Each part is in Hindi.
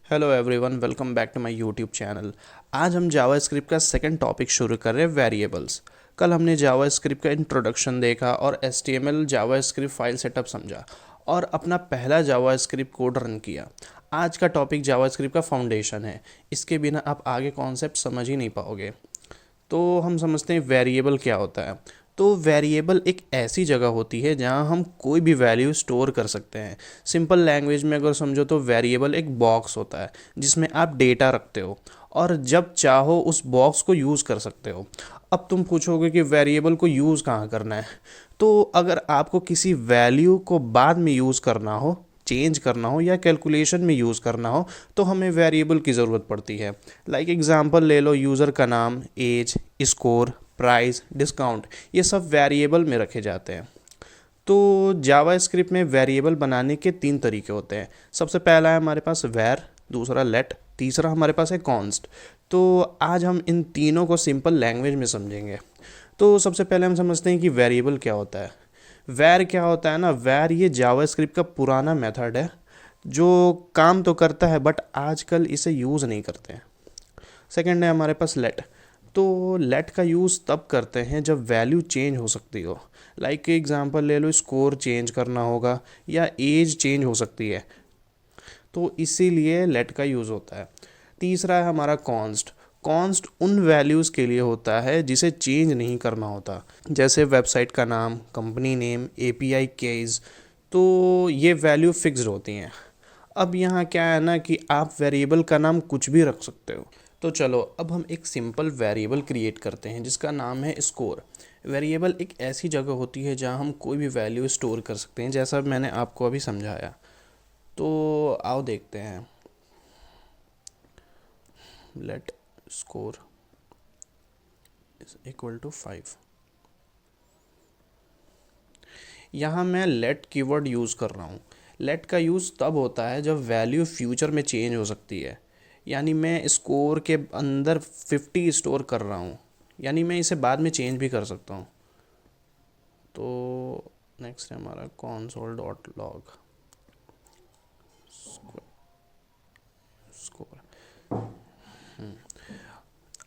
Hello everyone, welcome back to my YouTube channel. आज हम जावास्क्रिप्ट का सेकंड टॉपिक शुरू कर रहे हैं, वेरिएबल्स। कल हमने जावास्क्रिप्ट का इंट्रोडक्शन देखा और एचटीएमएल जावास्क्रिप्ट फाइल सेटअप समझा और अपना पहला जावास्क्रिप्ट कोड रन किया। आज का टॉपिक जावास्क्रिप्ट का फाउंडेशन है। इसके बिना आप आगे कॉन्सेप्ट समझ ही नहीं पाओगे। तो हम समझते हैं वेरिएबल क्या होता है। तो वेरिएबल एक ऐसी जगह होती है जहां हम कोई भी वैल्यू स्टोर कर सकते हैं। सिंपल लैंग्वेज में अगर समझो तो वेरिएबल एक बॉक्स होता है जिसमें आप डेटा रखते हो और जब चाहो उस बॉक्स को यूज़ कर सकते हो। अब तुम पूछोगे कि वेरिएबल को यूज़ कहाँ करना है। तो अगर आपको किसी वैल्यू को बाद में यूज़ करना हो, चेंज करना हो या कैलकुलेशन में यूज़ करना हो तो हमें वेरिएबल की ज़रूरत पड़ती है। लाइक एग्जांपल ले लो, यूज़र का नाम, एज, स्कोर, प्राइस, डिस्काउंट, ये सब वेरिएबल में रखे जाते हैं। तो जावास्क्रिप्ट में वेरिएबल बनाने के 3 तरीके होते हैं। सबसे पहला है हमारे पास वैर, दूसरा लेट, तीसरा हमारे पास है कॉन्स्ट। तो आज हम इन तीनों को सिंपल लैंग्वेज में समझेंगे। तो सबसे पहले हम समझते हैं कि वेरिएबल क्या होता है। वैर क्या होता है ना, वैर ये जावास्क्रिप्ट का पुराना मेथड है जो काम तो करता है बट आजकल इसे यूज़ नहीं करते हैं। सेकंड है हमारे पास लेट। तो लेट का यूज़ तब करते हैं जब वैल्यू चेंज हो सकती हो। लाइक एग्जांपल ले लो, स्कोर चेंज करना होगा या एज चेंज हो सकती है, तो इसीलिए लेट का यूज़ होता है। तीसरा है हमारा कॉन्स्ट। कॉन्स्ट उन वैल्यूज़ के लिए होता है जिसे चेंज नहीं करना होता, जैसे वेबसाइट का नाम, कंपनी नेम, एपीआई केज। तो ये वैल्यू फिक्स्ड होती हैं। अब यहाँ क्या है ना कि आप वेरिएबल का नाम कुछ भी रख सकते हो। तो चलो अब हम एक सिंपल वेरिएबल क्रिएट करते हैं जिसका नाम है स्कोर। वेरिएबल एक ऐसी जगह होती है जहाँ हम कोई भी वैल्यू स्टोर कर सकते हैं, जैसा मैंने आपको अभी समझाया। तो आओ देखते हैं। Let score is equal to 5। यहाँ मैं लेट कीवर्ड यूज़ कर रहा हूँ। लेट का यूज़ तब होता है जब वैल्यू फ्यूचर में चेंज हो सकती है। यानी मैं स्कोर के अंदर 50 स्टोर कर रहा हूँ, यानी मैं इसे बाद में चेंज भी कर सकता हूँ। तो नेक्स्ट है हमारा console डॉट लॉग स्कोर।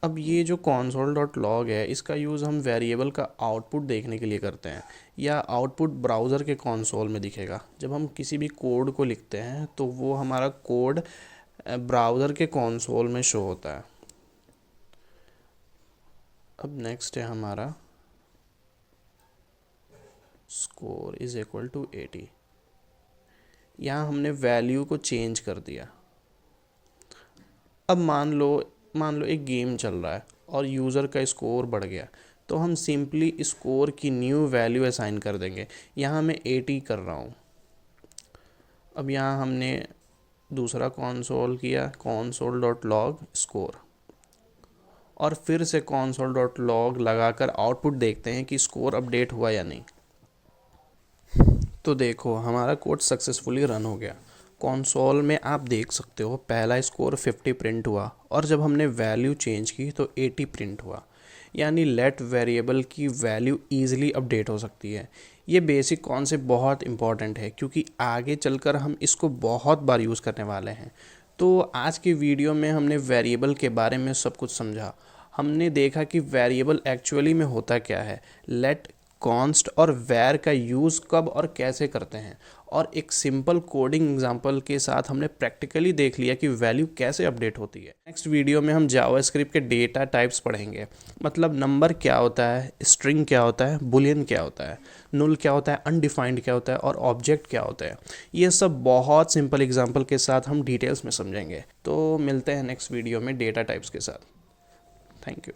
अब ये जो console डॉट लॉग है, इसका यूज़ हम वेरिएबल का आउटपुट देखने के लिए करते हैं, या आउटपुट ब्राउज़र के कंसोल में दिखेगा। जब हम किसी भी कोड को लिखते हैं तो वो हमारा कोड ब्राउज़र के कंसोल में शो होता है। अब नेक्स्ट है हमारा स्कोर इज इक्वल टू 80। यहाँ हमने वैल्यू को चेंज कर दिया। अब मान लो एक गेम चल रहा है और यूज़र का स्कोर बढ़ गया, तो हम सिंपली स्कोर की न्यू वैल्यू असाइन कर देंगे। यहाँ मैं 80 कर रहा हूँ। अब यहाँ हमने दूसरा कंसोल किया, console डॉट लॉग स्कोर, और फिर से console डॉट लॉग लगाकर आउटपुट देखते हैं कि स्कोर अपडेट हुआ या नहीं। तो देखो हमारा कोड सक्सेसफुली रन हो गया। कंसोल में आप देख सकते हो पहला स्कोर 50 प्रिंट हुआ और जब हमने वैल्यू चेंज की तो 80 प्रिंट हुआ। यानी लेट वेरिएबल की वैल्यू ईजिली अपडेट हो सकती है। ये बेसिक कॉन्सेप्ट बहुत इंपॉर्टेंट है क्योंकि आगे चलकर हम इसको बहुत बार यूज़ करने वाले हैं। तो आज की वीडियो में हमने वेरिएबल के बारे में सब कुछ समझा। हमने देखा कि वेरिएबल एक्चुअली में होता क्या है, लेट, कॉन्स्ट और वैर का यूज़ कब और कैसे करते हैं, और एक सिंपल कोडिंग एग्जांपल के साथ हमने प्रैक्टिकली देख लिया कि वैल्यू कैसे अपडेट होती है। नेक्स्ट वीडियो में हम जावास्क्रिप्ट के डेटा टाइप्स पढ़ेंगे। मतलब नंबर क्या होता है, स्ट्रिंग क्या होता है, बुलियन क्या होता है, null क्या होता है, अनडिफाइंड क्या होता है और ऑब्जेक्ट क्या होता है। ये सब बहुत सिंपल एग्जाम्पल के साथ हम डिटेल्स में समझेंगे। तो मिलते हैं नेक्स्ट वीडियो में डेटा टाइप्स के साथ। Thank you.